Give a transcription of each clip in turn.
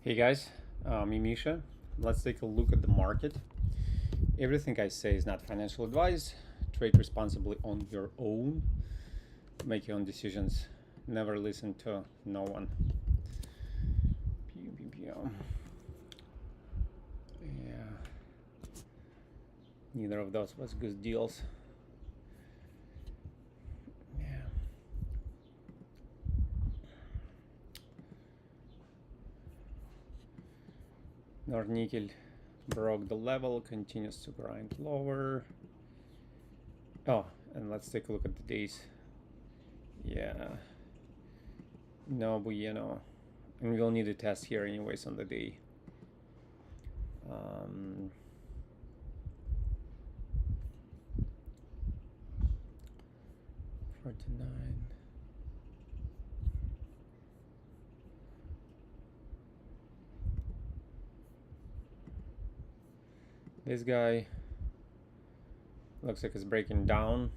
Hey guys, me Misha. Let's take a look at the market. Everything I say is not financial advice. Trade responsibly on your own. Make your own decisions. Never listen to no one. Yeah, neither of those was good deals. Yeah. North nickel broke the level, continues to grind lower. Oh, and let's take a look at the days. Yeah, no bueno. And we'll need a test here anyways on the day. 49. This guy looks like it's breaking down.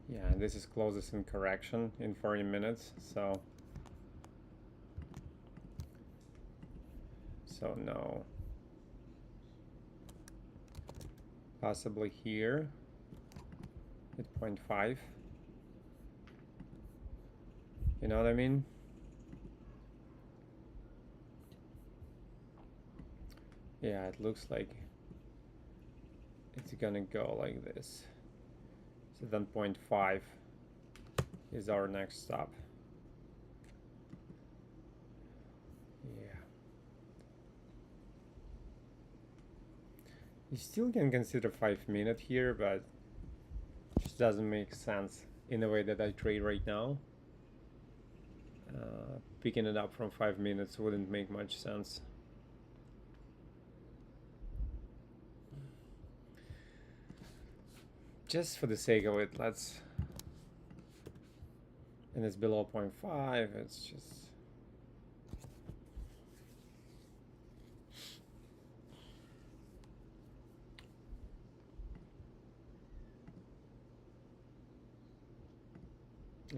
Yeah, this is closest in correction in 40 minutes, so no. Possibly here at 0.5. You know what I mean? Yeah, it looks like it's gonna go like this. So then 0.5 is our next stop. Yeah. You still can consider 5-minute here, but it just doesn't make sense in the way that I trade right now. Picking it up from 5 minutes wouldn't make much sense. Just for the sake of it, let's, and it's below 0.5, it's just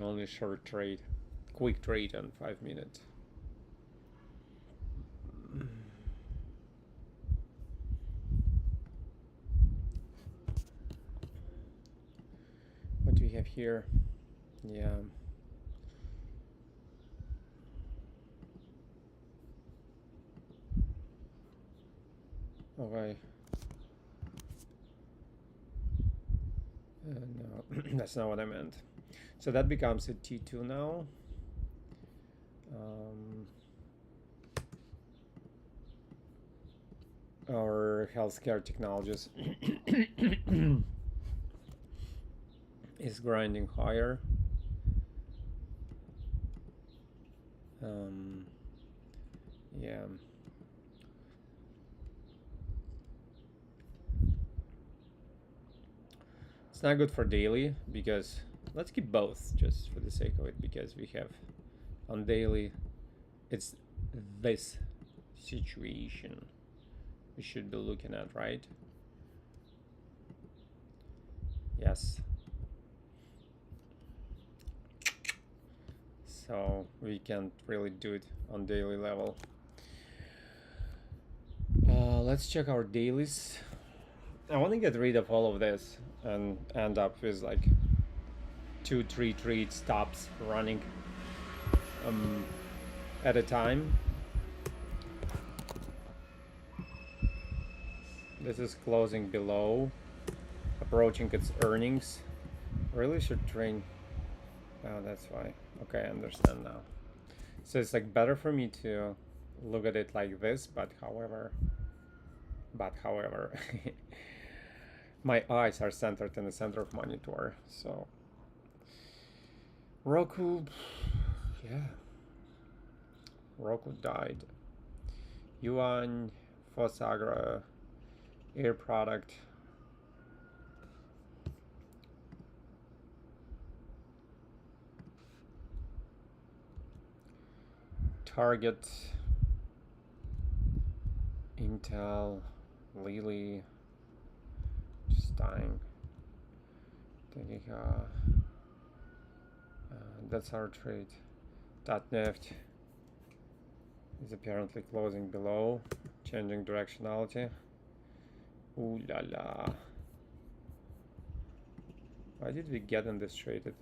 only a short trade, quick trade on 5 minutes. What do we have here? Yeah. Okay. No, that's not what I meant. So that becomes a T2 now. Our healthcare technologies is grinding higher. Yeah. It's not good for daily because let's keep both just for the sake of it, because we have on daily it's this situation we should be looking at, right? Yes. So we can't really do it on daily level. Let's check our dailies. I want to get rid of all of this and end up with like 2-3 trade stops running at a time. This is closing below, approaching its earnings. Really should train. Oh, that's why. Okay, I understand now. So it's like better for me to look at it like this, but however, my eyes are centered in the center of monitor. So Roku, yeah, Roku died. Yuan, Fosagra, Air Product. Target, Intel, Lily, just dying. That's our trade. Neft is apparently closing below, changing directionality. Ooh la la. Why did we get in this trade to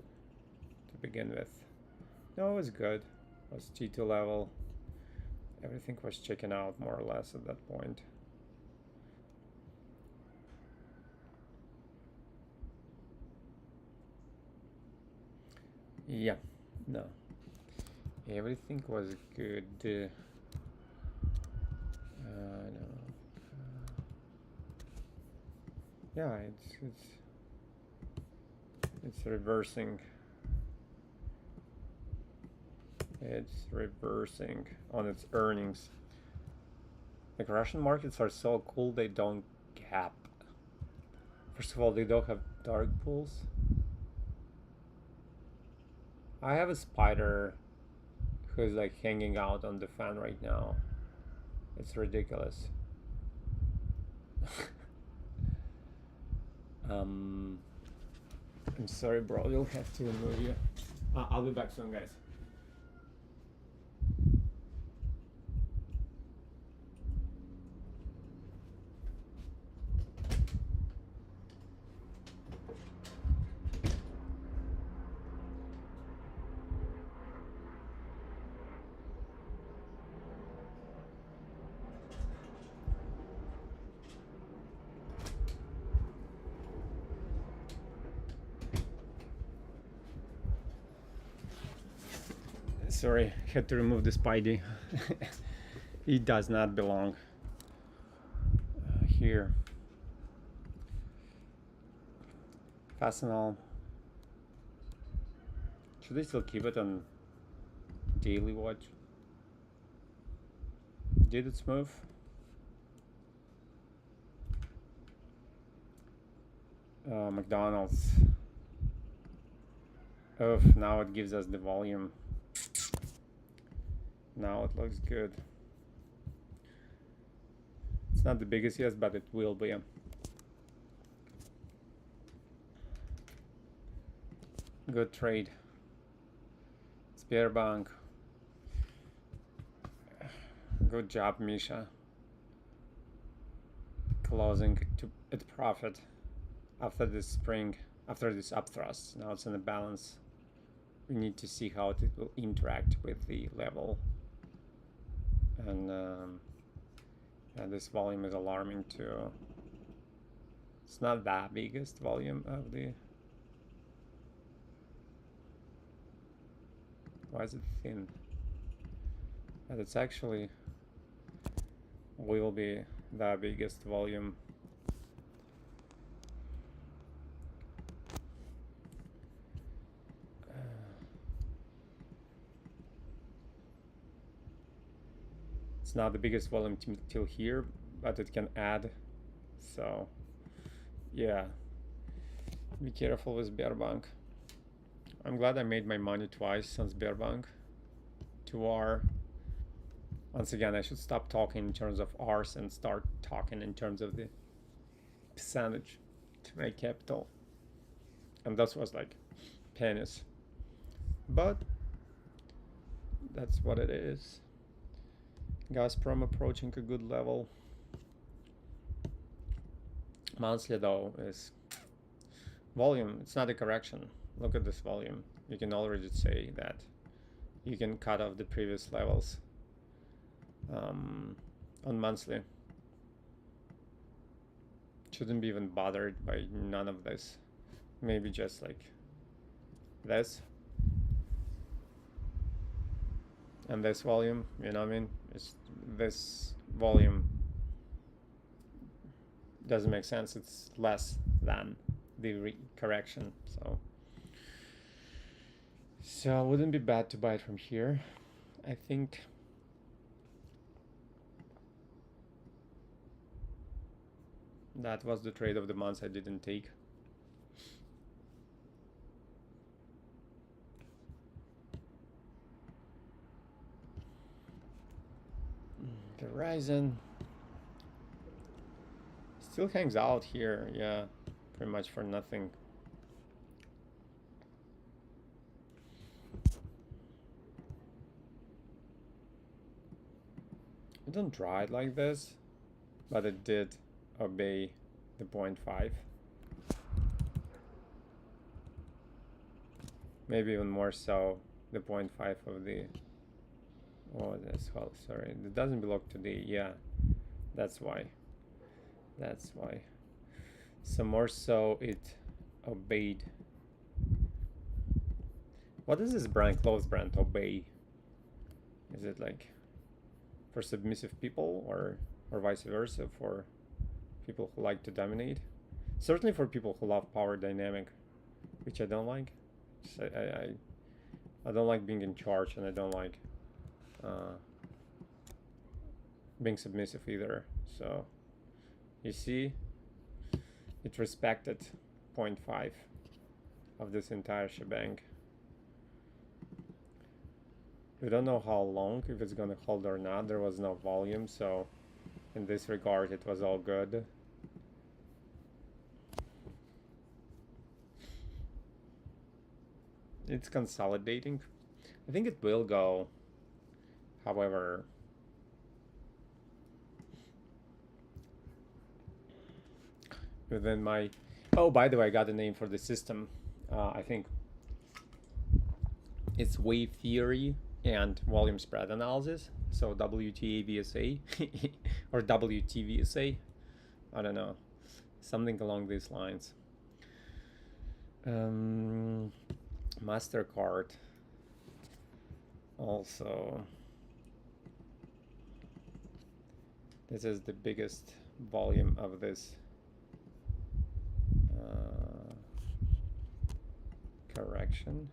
begin with? No, it was good. It was T2 level. Everything was checking out more or less at that point. Yeah, no. Everything was good. No. Yeah, it's reversing. It's reversing on its earnings. Like Russian markets are so cool, they don't gap. First of all, they don't have dark pools. I have a spider who's like hanging out on the fan right now. It's ridiculous. I'm sorry, bro. You'll have to remove you. I'll be back soon, guys. Sorry, had to remove the Spidey. He does not belong here. Fastenal. Should I still keep it on daily watch? Did it move? McDonald's. Oh, now it gives us the volume. Now it looks good. It's not the biggest yet, but it will be. Good trade. Sberbank. Good job, Misha. Closing to at profit after this spring, after this upthrust. Now it's in a balance. We need to see how it will interact with the level. And yeah, this volume is alarming too. It's not that biggest volume of the. Why is it thin? And it's actually will be the biggest volume. It's not the biggest volume till here, but it can add. So yeah, be careful with Sberbank. I'm glad I made my money twice on Sberbank. 2R. Once again, I should stop talking in terms of Rs and start talking in terms of the percentage to my capital. And that was like pennies. But that's what it is. Gazprom approaching a good level. Monthly though is volume. It's not a correction. Look at this volume. You can already say that you can cut off the previous levels on monthly. Shouldn't be even bothered by none of this. Maybe just like this and this volume, you know what I mean? It's this volume doesn't make sense. It's less than the correction, so it wouldn't be bad to buy it from here. I think that was the trade of the month I didn't take. Verizon still hangs out here, yeah, pretty much for nothing. don't draw it like this, but it did obey the 0.5. Maybe even more so the 0.5 of the... Oh, that's well, sorry. It doesn't belong to the... Yeah, that's why. That's why. So more so it obeyed. What is this brand, clothes brand, obey? Is it like for submissive people or vice versa for people who like to dominate? Certainly for people who love power dynamic, which I don't like. I don't like being in charge, and I don't like being submissive either. So you see, it respected 0.5 of this entire shebang. We don't know how long, if it's gonna hold or not. There was no volume, so in this regard it was all good. It's consolidating. I think it will go, however, within my... Oh, by the way, I got a name for the system. I think it's wave theory and volume spread analysis. So WTAVSA or WTVSA. I don't know. Something along these lines. MasterCard. Also, this is the biggest volume of this correction.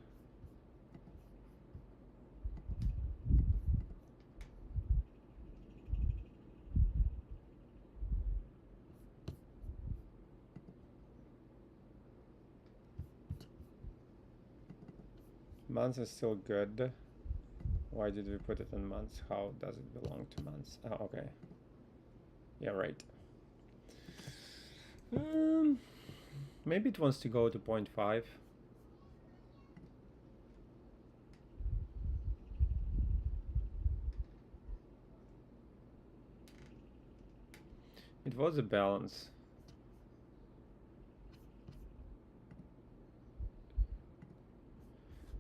Months is still good. Why did we put it in months? How does it belong to months? Oh, okay. Yeah, right. Maybe it wants to go to 0.5. It was a balance.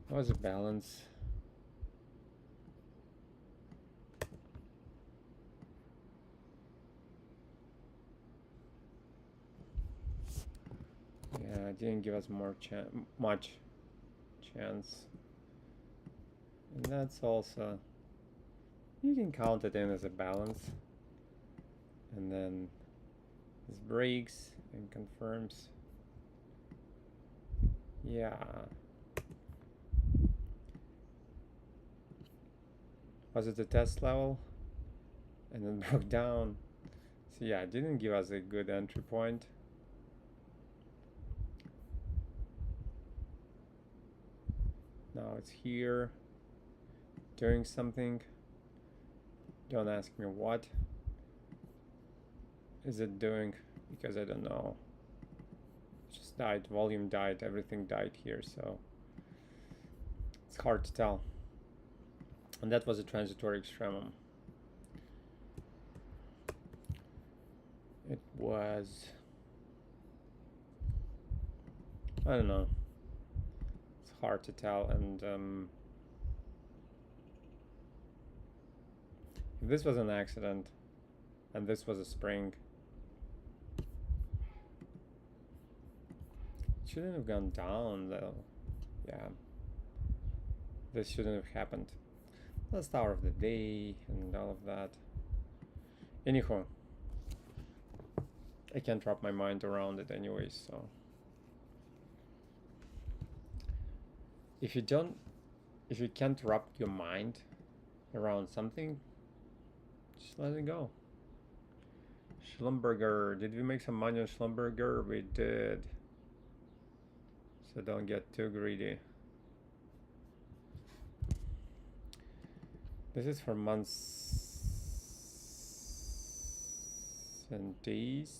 It was a balance. Yeah, it didn't give us much chance. And that's also, you can count it in as a balance. And then this breaks and confirms. Yeah. Was it the test level? And then broke down. So yeah, it didn't give us a good entry point. Now it's here, doing something. Don't ask me what is it doing, because I don't know. It just died, volume died, everything died here, so it's hard to tell. And that was a transitory extremum. It was, I don't know. It's hard to tell, and if this was an accident and this was a spring, it shouldn't have gone down though. Yeah, this shouldn't have happened. Last hour of the day and all of that. Anyhow, I can't wrap my mind around it anyways, so if you can't wrap your mind around something, just let it go. Schlumberger, did we make some money on Schlumberger? We did. So don't get too greedy. This is for months and days.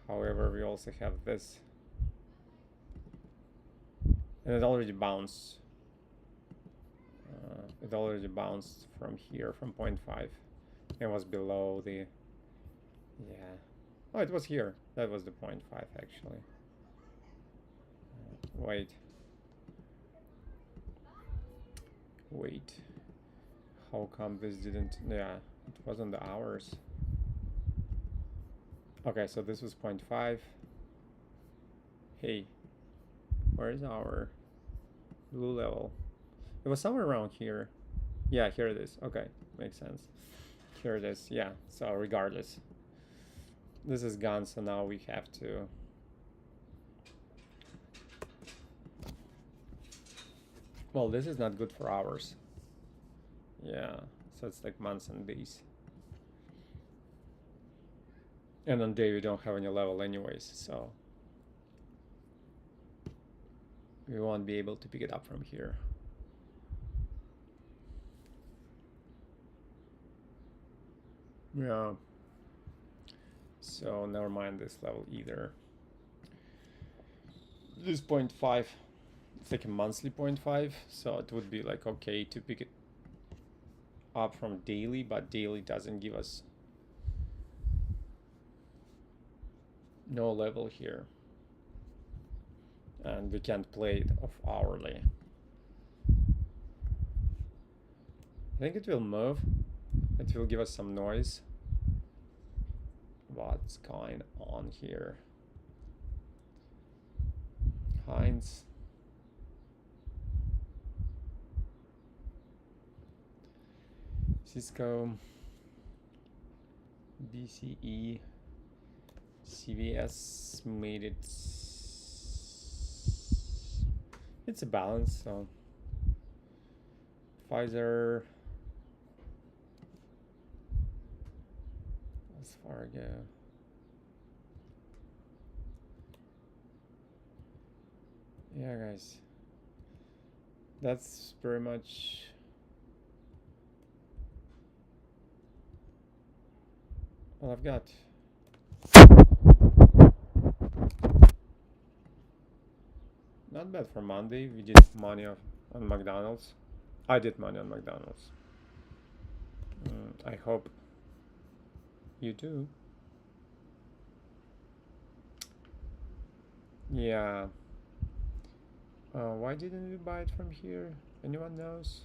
However, we also have this. And it already bounced. It already bounced from here, from 0.5. It was below the... Yeah. Oh, it was here. That was the 0.5, actually. Wait. Wait. How come this didn't... Yeah, it wasn't the hours. Okay, so this was 0.5. Hey, where is our blue level? It was somewhere around here. Yeah, here it is. Okay, makes sense. Here it is. Yeah, so regardless. This is gone, so now we have to... Well, this is not good for hours. Yeah, so it's like months and days. And on day we don't have any level anyways, so we won't be able to pick it up from here. Yeah. So never mind this level either. This 0.5, it's like a monthly 0.5, so it would be like okay to pick it up from daily, but daily doesn't give us no level here. And we can't play it off hourly. I think it will move. It will give us some noise. What's going on here? Heinz. Cisco. BCE. CVS made it. It's a balance, so Pfizer. As far ago. Yeah, guys. That's pretty much all I've got. Not bad for Monday. We did money on McDonald's. I did money on McDonald's. I hope you do. Yeah. Why didn't we buy it from here? Anyone knows?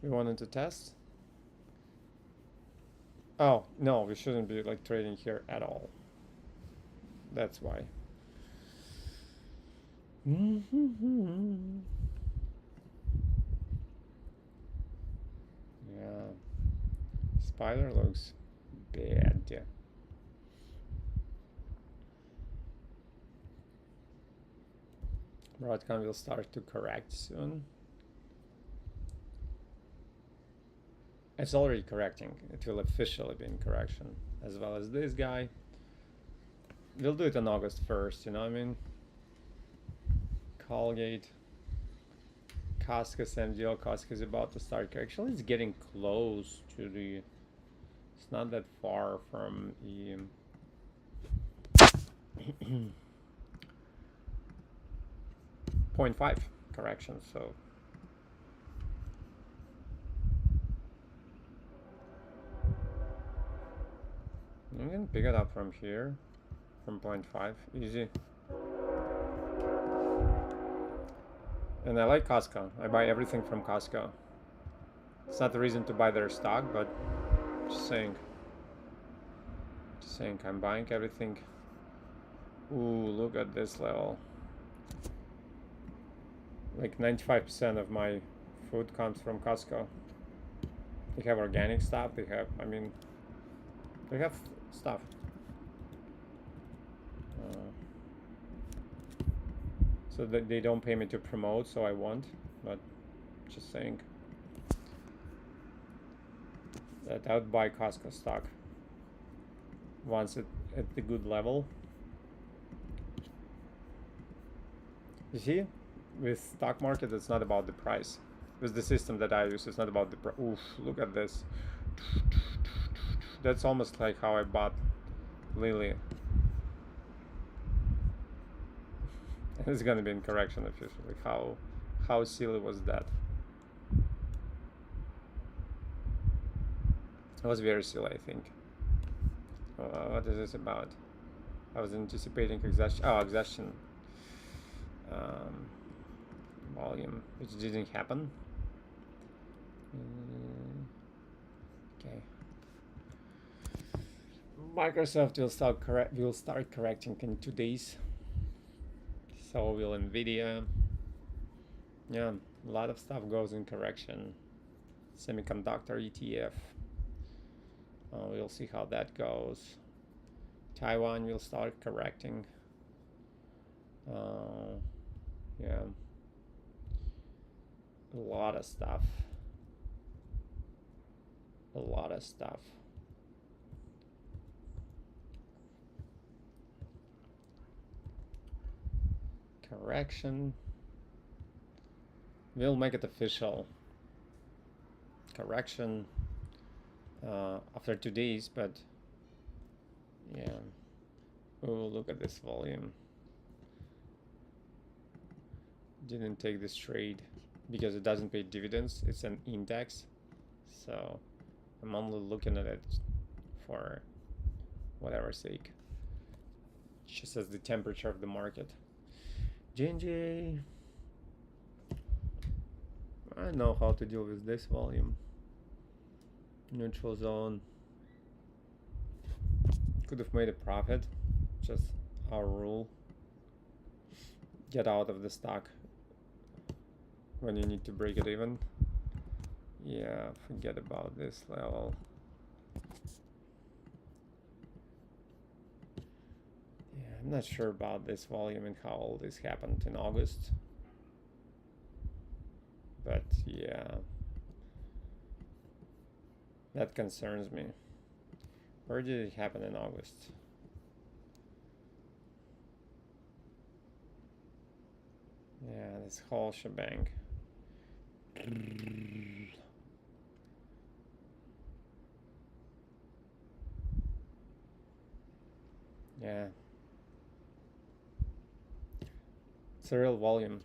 We wanted to test. Oh, no, we shouldn't be like trading here at all. That's why. Yeah. Spider looks bad. Broadcom will start to correct soon. It's already correcting. It will officially be in correction, as well as this guy. We'll do it on August 1st, you know what I mean? Colgate. Costco's MDL. Costco's about to start. Actually, it's getting close to the... It's not that far from the... 0.5 correction, so... You can pick it up from here, from 0.5, easy. And I like Costco. I buy everything from Costco. It's not the reason to buy their stock, but just saying. Just saying, I'm buying everything. Ooh, look at this level. Like 95% of my food comes from Costco. They have organic stuff, they have, I mean, they have stuff. So that they don't pay me to promote, so I won't, but just saying that I would buy Costco stock once it at the good level. You see, with stock market, it's not about the price. With the system that I use, it's not about the price. Oof, look at this. That's almost like how I bought Lily. It's gonna be in correction officially. How silly was that? It was very silly, I think. What is this about? I was anticipating exhaustion. Oh, exhaustion. Um, volume, which didn't happen. Okay. Microsoft will start correcting in 2 days. So will Nvidia. Yeah, a lot of stuff goes in correction. Semiconductor ETF. We'll see how that goes. Taiwan will start correcting. Yeah, a lot of stuff. A lot of stuff. Correction. We'll make it official. Correction after 2 days, but yeah. Oh, look at this volume. Didn't take this trade because it doesn't pay dividends. It's an index, so I'm only looking at it for whatever sake, just as the temperature of the market. JNJ. I know how to deal with this volume. Neutral zone. Could have made a profit, just our rule. Get out of the stock when you need to break it even. Yeah, forget about this level. Yeah, I'm not sure about this volume and how all this happened in August. But yeah, that concerns me. Where did it happen in August? Yeah, this whole shebang. Yeah. It's a real volume.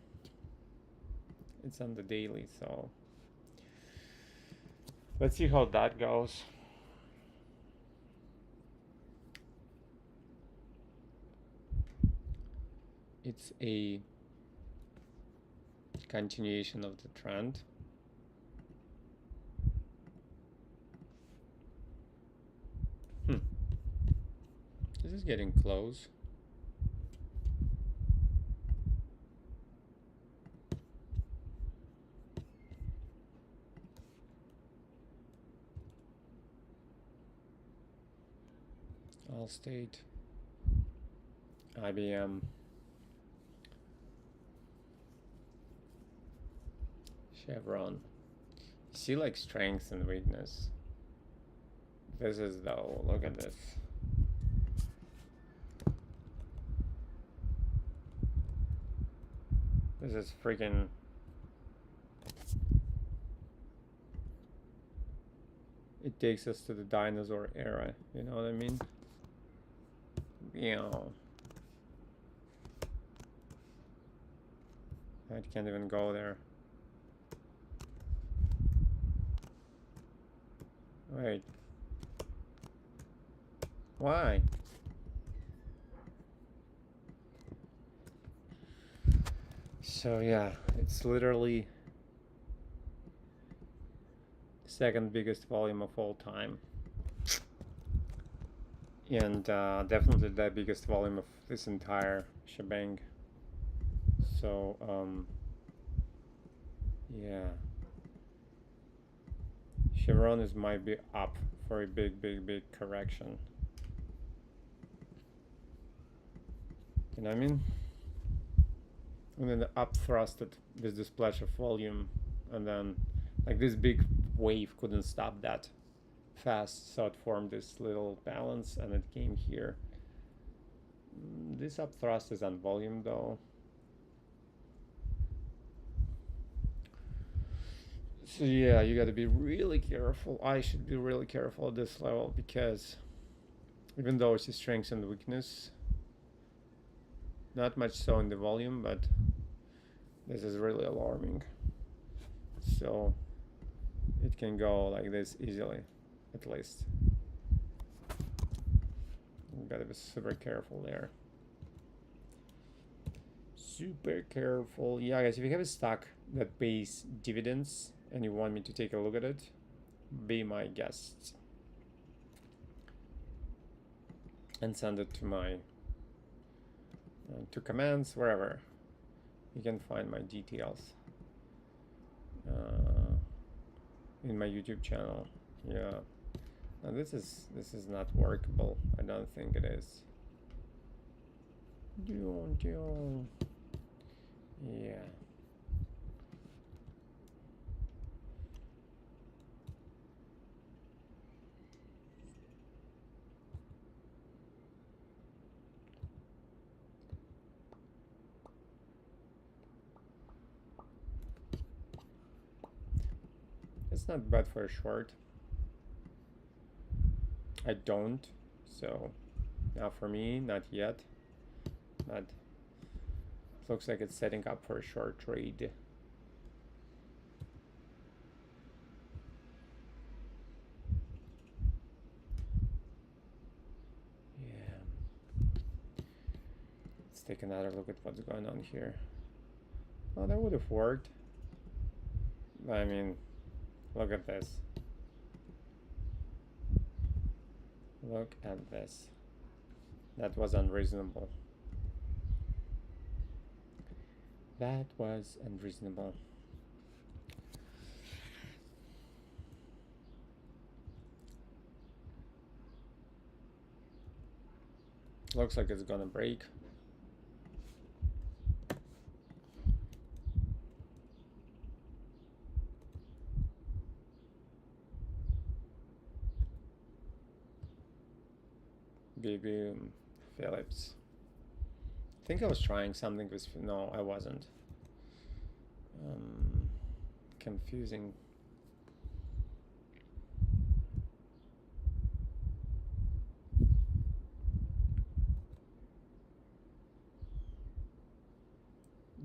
It's on the daily, so let's see how that goes. It's a continuation of the trend. This is getting close. Allstate, IBM, Chevron. See, like, strength and weakness. This is though, look at this. This is freaking. It takes us to the dinosaur era, you know what I mean? Yeah. I can't even go there. Wait. Why? So yeah, it's literally second biggest volume of all time. And definitely the biggest volume of this entire shebang. So, yeah. Chevron might be up for a big correction. You know what I mean? And then the up thrusted with this splash of volume, and then like this big wave couldn't stop that fast, so it formed this little balance and it came here. This up thrust is on volume though. So yeah, you got to be really careful. I should be really careful at this level because even though it's a strength and weakness, not much so in the volume, but this is really alarming. So it can go like this easily. at least. You gotta be super careful there. Super careful. Yeah, guys, if you have a stock that pays dividends and you want me to take a look at it, be my guest. And send it to my to comments, wherever. You can find my details in my YouTube channel. Yeah. Now this is not workable. I don't think it is. Yeah. It's not bad for a short. I don't, so not for me, not yet. But it looks like it's setting up for a short trade. Yeah. Let's take another look at what's going on here. Well, that would have worked. I mean, look at this. Look at this. That was unreasonable. That was unreasonable. Looks like it's gonna break. Baby Phillips. I think I was trying something with, no, I wasn't. Confusing.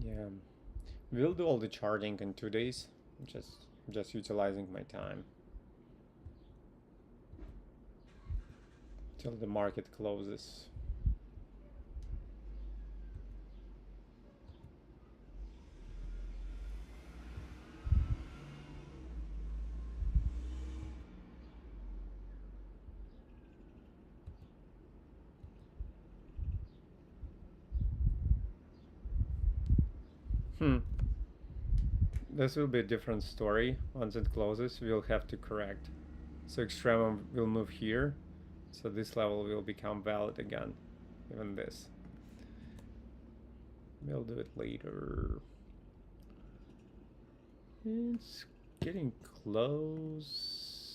Yeah, we'll do all the charting in 2 days. Just utilizing my time till the market closes. This will be a different story. Once it closes, we'll have to correct. So extremum will move here. So this level will become valid again. Even this. We'll do it later. It's getting close.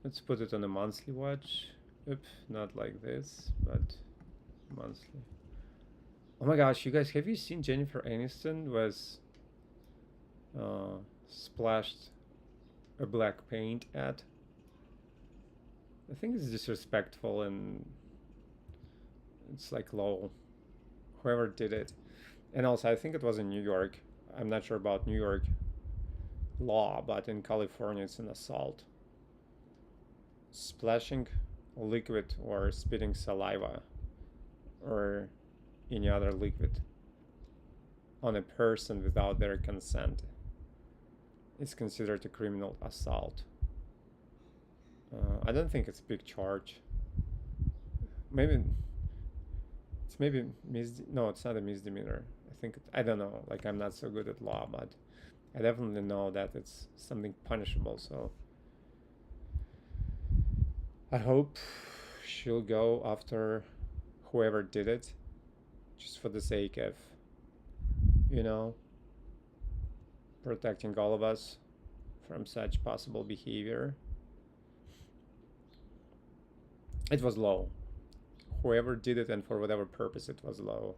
Let's put it on a monthly watch. Oops, not like this, but monthly. Oh my gosh, you guys, have you seen Jennifer Aniston was splashed a black paint at? I think it's disrespectful and it's like low. Whoever did it. And also, I think it was in New York. I'm not sure about New York law, but in California it's an assault. Splashing liquid or spitting saliva or any other liquid on a person without their consent is considered a criminal assault. I don't think it's a big charge. Maybe it's no, it's not a misdemeanor. I don't know. Like, I'm not so good at law, but I definitely know that it's something punishable. So I hope she'll go after whoever did it, just for the sake of, you know, protecting all of us from such possible behavior. It was low. Whoever did it and for whatever purpose, it was low.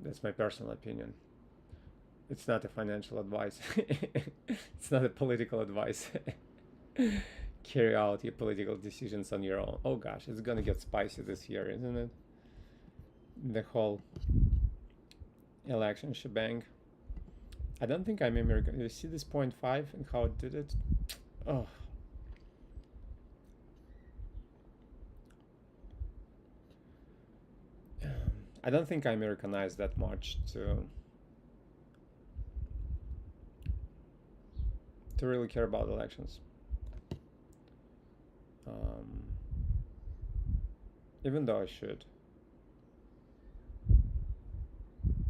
That's my personal opinion. It's not a financial advice. It's not a political advice. carry out your political decisions on your own. Oh gosh, it's gonna get spicy this year, isn't it? The whole election shebang. I don't think I'm American. You see this 0.5 and how it did it? Oh. I don't think I Americanized that much to really care about elections. Even though I should.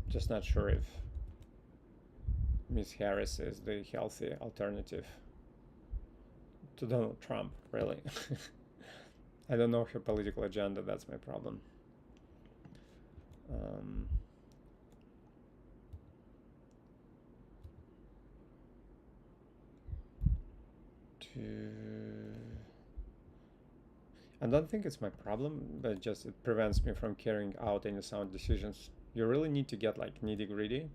Just not sure if Miss Harris is the healthy alternative to Donald Trump, really. I don't know her political agenda, that's my problem. I don't think it's my problem, but just it prevents me from carrying out any sound decisions. You really need to get like nitty gritty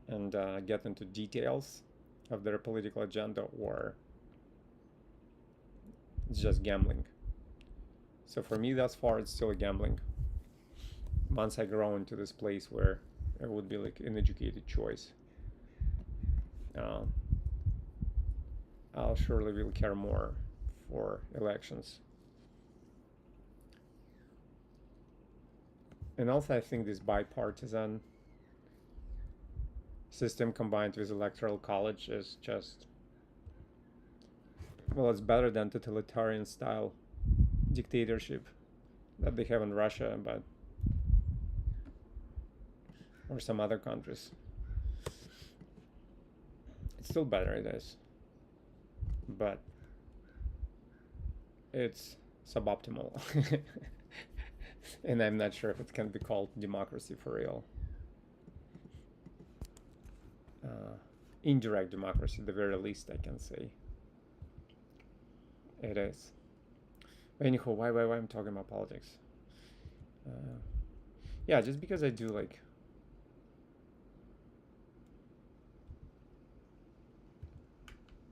and get into details of their political agenda, or it's just gambling. So for me, thus far, it's still a gambling. Once I grow into this place where it would be like an educated choice, I'll surely will care more for elections. And also, I think this bipartisan system combined with electoral college is just, well, it's better than totalitarian style dictatorship that they have in Russia, but or some other countries. It's still better, it is, but it's suboptimal. And I'm not sure if it can be called democracy for real. Indirect democracy, at the very least, I can say. It is. But anyhow, why I'm talking about politics? Yeah, just because I do like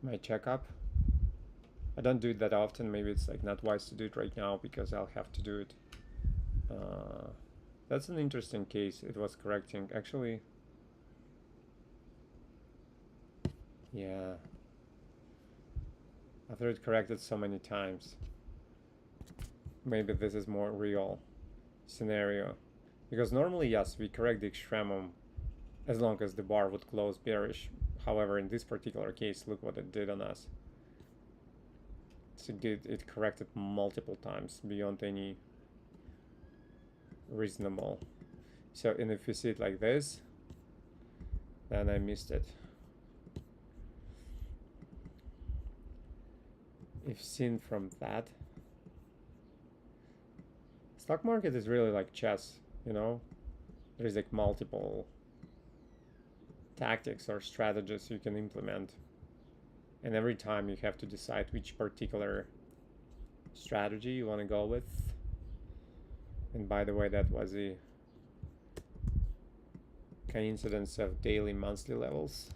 my checkup. I don't do it that often. Maybe it's like not wise to do it right now because I'll have to do it. That's an interesting case. It was correcting actually. Yeah. After it corrected so many times, maybe this is more real scenario. Because normally, yes, we correct the extremum as long as the bar would close bearish. However, in this particular case, look what it did on us. So it corrected multiple times beyond any reasonable. So, and if you see it like this, then I missed it. If seen from that, stock market is really like chess, you know? There's like multiple tactics or strategies you can implement, and every time you have to decide which particular strategy you want to go with. And by the way, that was a coincidence of daily monthly levels,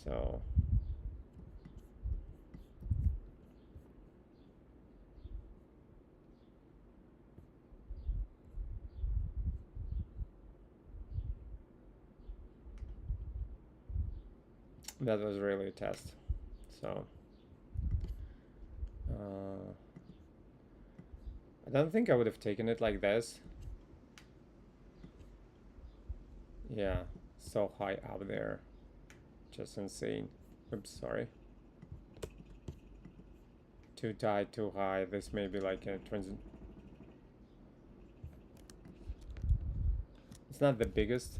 so that was really a test. So I don't think I would have taken it like this. Yeah, so high up there, just insane. Oops, sorry. Too tight, too high. This may be like a transit. It's not the biggest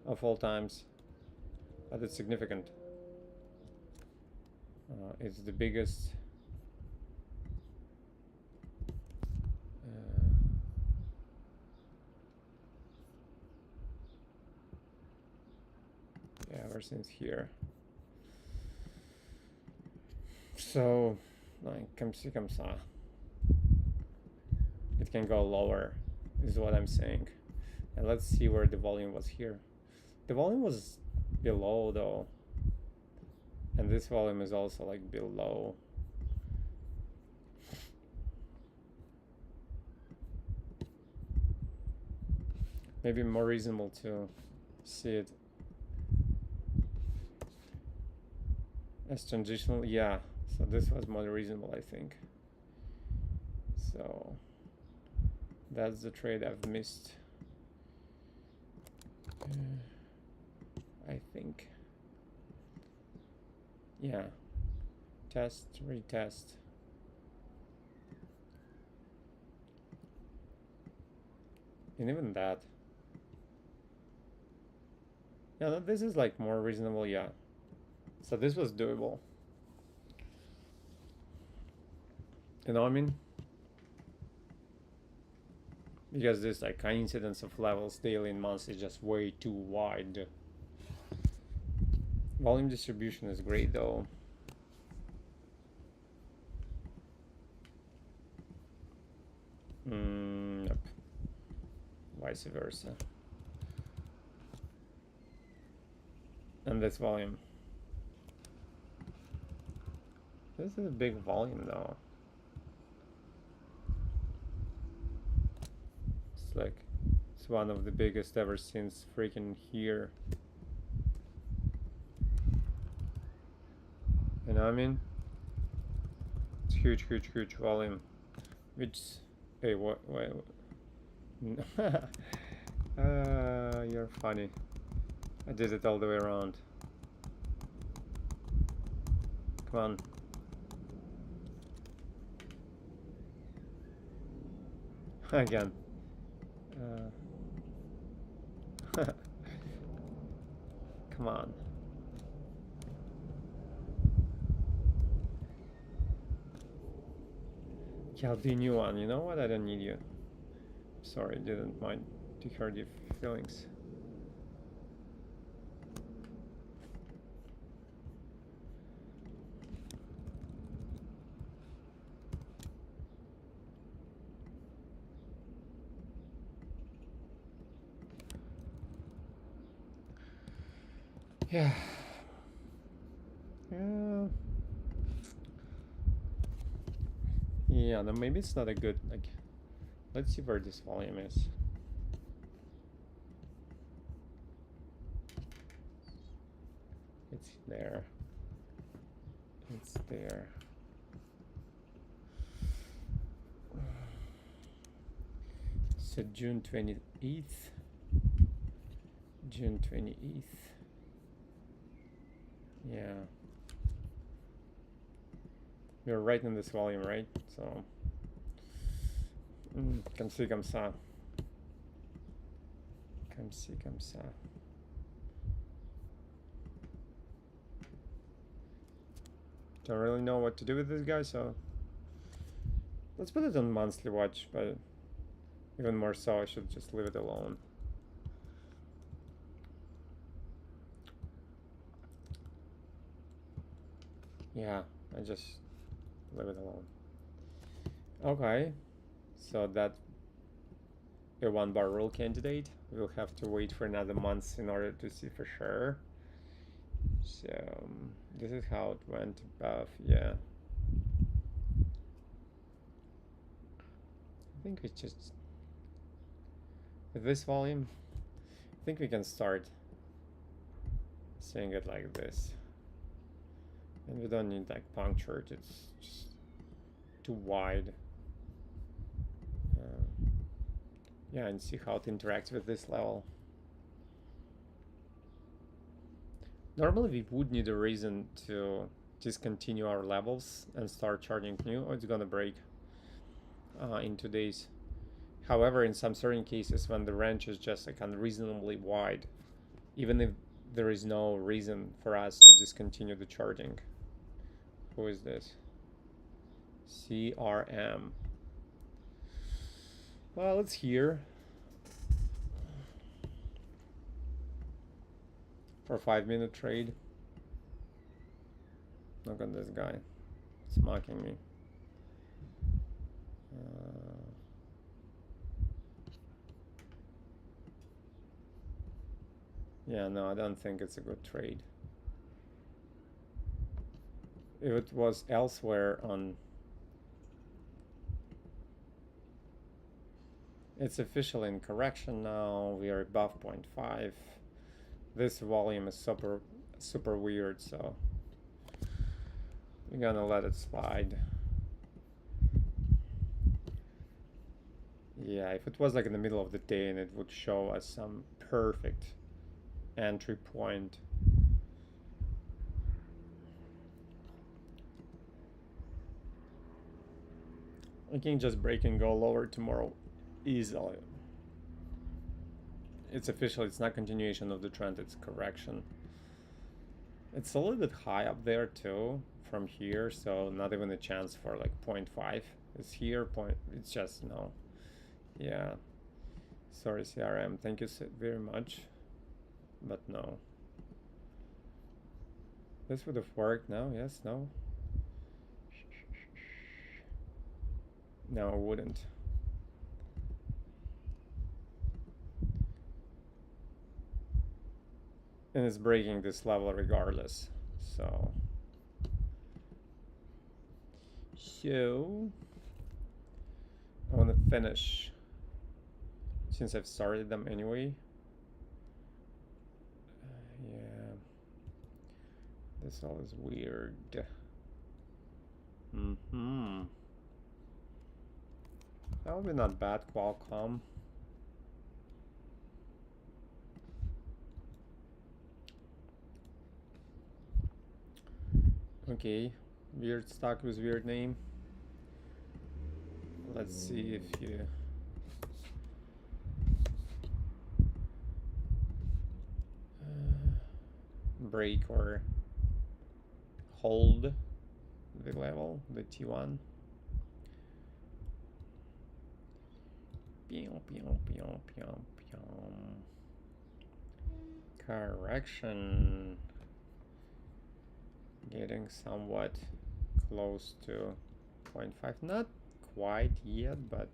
of all times, but it's significant. It's the biggest. Yeah, ever since here. So, like, comme ci, comme ça. It can go lower, is what I'm saying. And let's see where the volume was here. The volume was below, though. And this volume is also like below. Maybe more reasonable to see it as transitional. Yeah, so this was more reasonable, I think. So that's the trade I've missed. I think. Yeah. Test, retest. And even that. Yeah, this is like more reasonable, yeah. So this was doable. You know what I mean? Because this like coincidence of levels daily and monthly is just way too wide. Volume distribution is great though. Nope. Vice versa. And this volume. This is a big volume though. It's like, it's one of the biggest ever since freaking here. You know what I mean? It's huge, huge, huge volume. Which, hey, what? You're funny. I did it all the way around. Come on. Again. Come on. Yeah, I'll be new one. You know what? I don't need you. Sorry, didn't mind to hurt your feelings. Yeah. Yeah, no, maybe it's not a good, like, let's see where this volume is. It's there. It's there. So June 28th. June 28th. Yeah. You're right in this volume, right? So. Comme ci, comme ça. Comme ci, comme ça. Don't really know what to do with this guy, so let's put it on monthly watch, but even more so, I should just leave it alone. Yeah, I just leave it alone. Okay, so that a 1 bar rule candidate. We'll have to wait for another month in order to see for sure. So this is how it went above. Yeah, I think we just with this volume, I think we can start seeing it like this, and we don't need like punctured. It's just too wide. Yeah, and see how it interacts with this level. Normally we would need a reason to discontinue our levels and start charging new. Oh, it's gonna break in 2 days. However, in some certain cases when the range is just like unreasonably wide, even if there is no reason for us to discontinue the charging. Who is this? CRM. Well, it's here. For a 5-minute trade. Look at this guy. It's mocking me. Yeah, no, I don't think it's a good trade. if it was elsewhere on, it's officially in correction now. We are above 0.5. This volume is super weird, so we're gonna let it slide. Yeah, if it was like in the middle of the day and it would show us some perfect entry point. I can just break and go lower tomorrow easily. It's official, it's not continuation of the trend, it's correction. It's a little bit high up there too from here, so not even a chance for like 0.5 is here. It's just no. Yeah, sorry CRM, thank you very much, but no. This would have worked. No, yes, no. No, it wouldn't. And it's breaking this level regardless, so I want to finish since I've started them anyway. Yeah, this all is weird. That would be not bad, Qualcomm. Okay, weird stock with weird name. Let's see if you break or hold the level, the T1. Correction. Getting somewhat close to 0.5. Not quite yet, but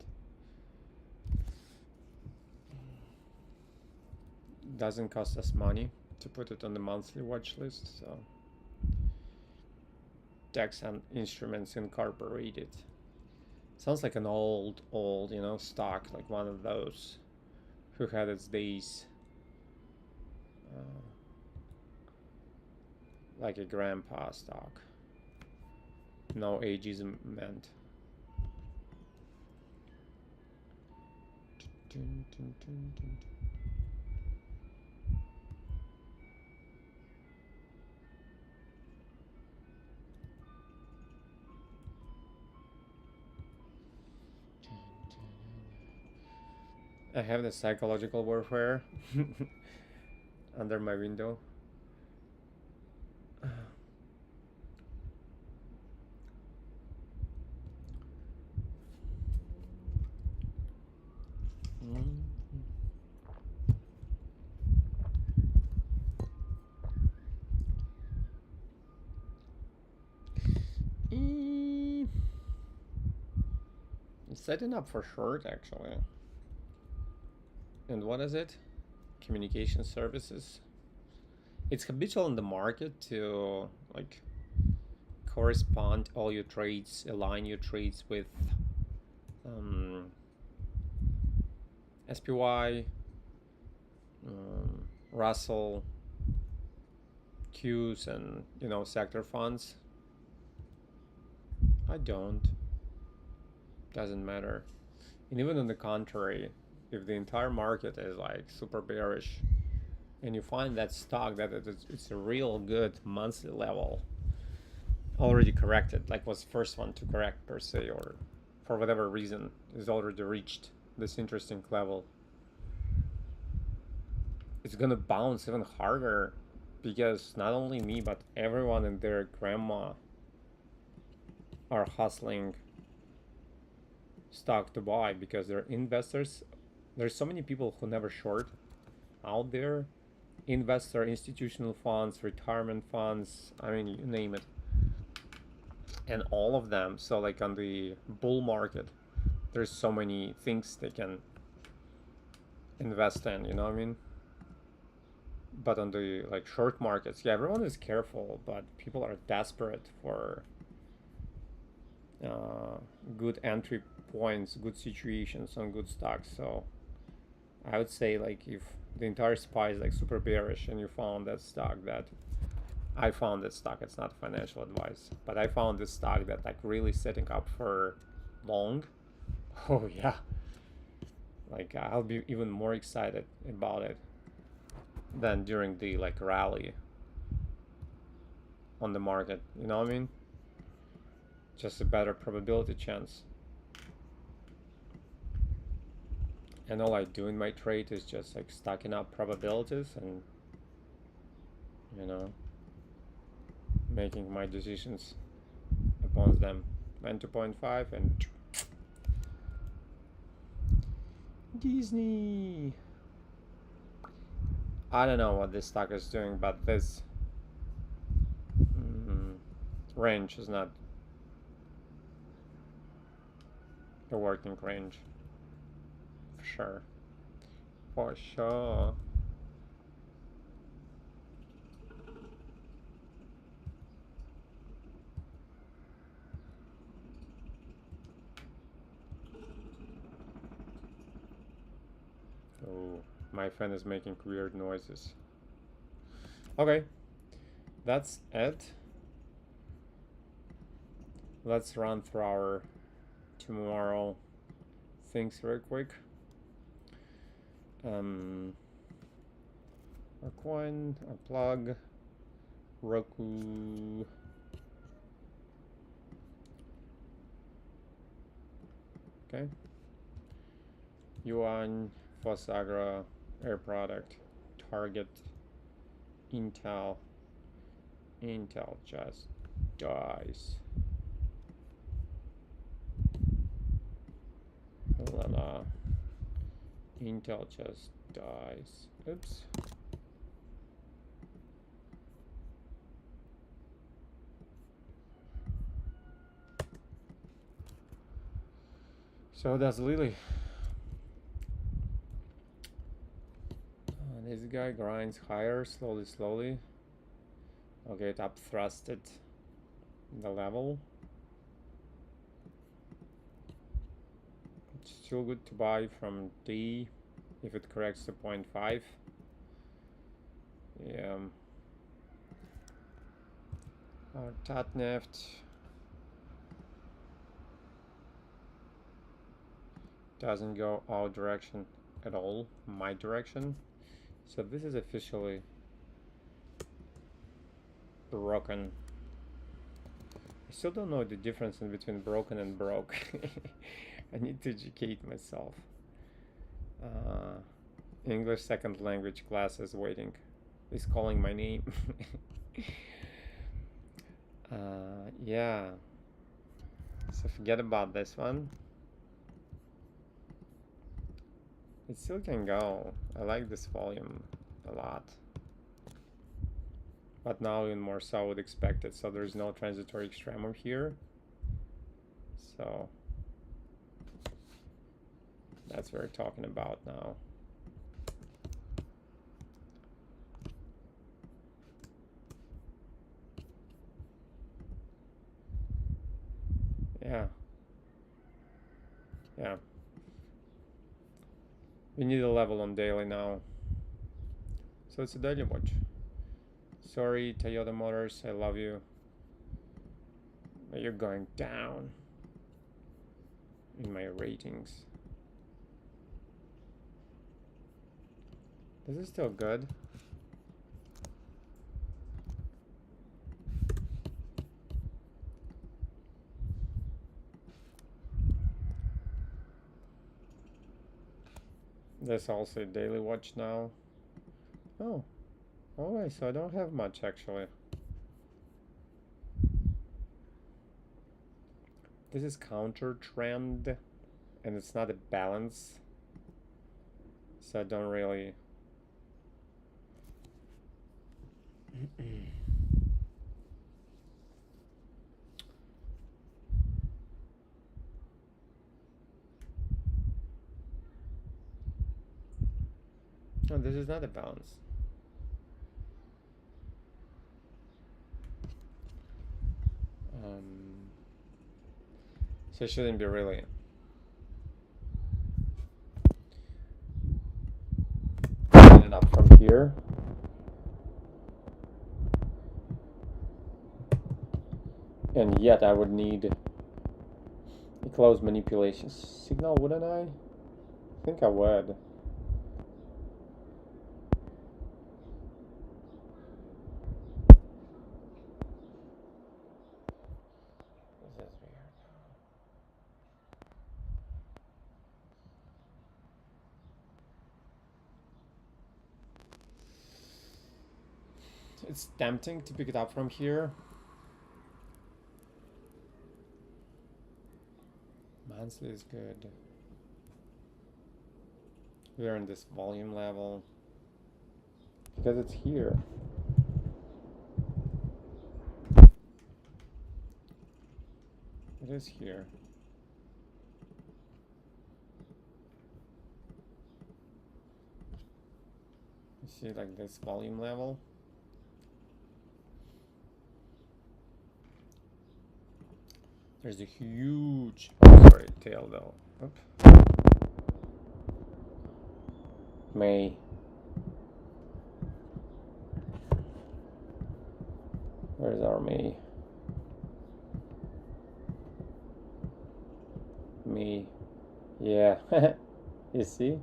doesn't cost us money to put it on the monthly watch list, so tax and instruments incorporated. Sounds like an old, you know, stock, like one of those who had its days. Like a grandpa stock. No ageism meant. I have the psychological warfare under my window. It's setting up for short, actually. And what is it? Communication services. It's habitual in the market to like correspond all your trades, align your trades with SPY, Russell, Qs, and sector funds. I don't. Doesn't matter. And even on the contrary, if the entire market is like super bearish, and you find that stock that it's a real good monthly level, already corrected, like was first one to correct per se, or for whatever reason is already reached this interesting level, it's gonna bounce even harder because not only me but everyone and their grandma are hustling stock to buy because they're investors. There's so many people who never short out there. Investor, institutional funds, retirement funds, I mean, you name it. And all of them, so like on the bull market, there's so many things they can invest in, you know what I mean? But on the like short markets, yeah, everyone is careful, but people are desperate for uh, good entry points, good situations on good stocks. So I would say like if the entire SPY is like super bearish and you found that stock that I found this stock, it's not financial advice, but I found this stock that like really setting up for long. Oh yeah, like I'll be even more excited about it than during the like rally on the market. You know what I mean? Just a better probability chance. And all I do in my trade is just like stacking up probabilities and, you know, making my decisions upon them. Went to 0.5 and Disney. I don't know what this stock is doing, but this range is not a working range. For sure. For sure. Oh, my friend is making weird noises. Okay, that's it. Let's run through our tomorrow things very quick. Our coin, our plug, Roku. Okay. Yuan, Fosagra, Air Product, Target, Intel. Intel just dies. La la. Intel just dies. Oops. So does Lily. This guy grinds higher, slowly, slowly. Okay, it up thrusted the level. It's still good to buy from D if it corrects to 0.5. Yeah. Our Tatneft doesn't go our direction at all, my direction. So this is officially broken. I still don't know the difference in between broken and broke. I need to educate myself. English second language class is waiting. Is calling my name. Yeah. So forget about this one. It still can go. I like this volume a lot. But now even more so I would expect it. So there's no transitory extremum here. So that's what we're talking about now. Yeah. Yeah. We need a level on daily now. So it's a daily watch. Sorry, Toyota Motors, I love you. But you're going down in my ratings. This is still good. This also a daily watch now. Oh, alright, so I don't have much actually. This is counter trend and it's not a balance. So I don't really No, this is not a balance. So it shouldn't be really. It up from here. And yet I would need a close manipulation signal, wouldn't I? I think I would. This is weird. It's tempting to pick it up from here. Monthly is good. We're in this volume level because it's here. It is here. You see, like this volume level. There's a huge, tail though. Oop. May. Where's our May? Me. Yeah. You see?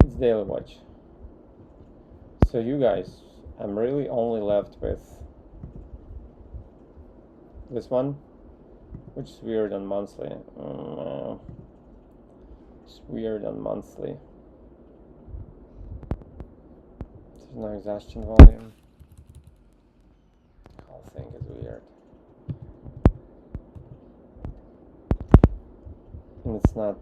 It's daily watch. So you guys, I'm really only left with this one, which is weird on monthly. It's weird on monthly. There's no exhaustion volume. The whole thing is weird. And it's not.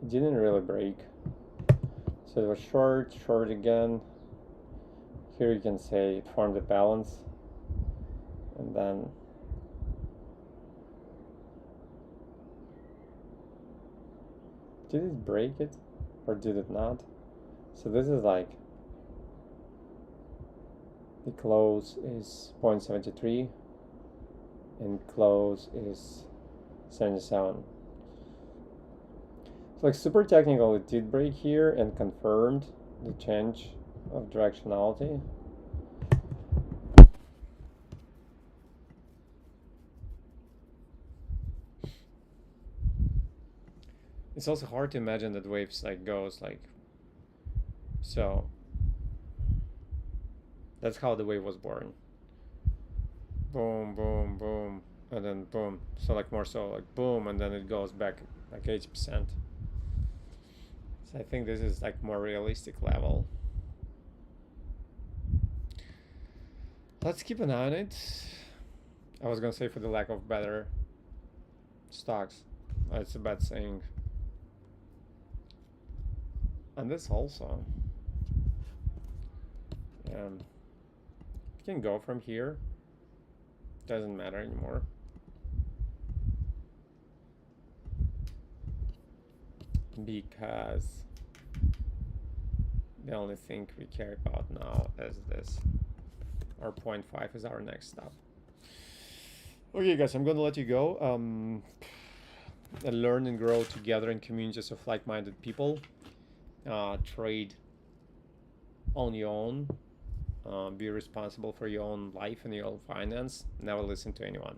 It didn't really break. So it was short, short again. Here you can say it formed a balance. And then did it break it? Or did it not? So this is like the close is 0.73 and close is 77. It's like super technical. It did break here and confirmed the change of directionality. It's also hard to imagine that waves like goes like so. That's how the wave was born. Boom, boom, boom, and then boom. So like more so like boom, and then it goes back like 80%. So I think this is like more realistic level. Let's keep an eye on it. I was gonna say for the lack of better stocks. It's a bad saying. And this also. You can go from here. Doesn't matter anymore. Because the only thing we care about now is this. Our 0.5 is our next stop. Okay, guys, I'm gonna let you go. Learn and grow together in communities of like-minded people. Trade on your own. Be responsible for your own life and your own finance. Never listen to anyone.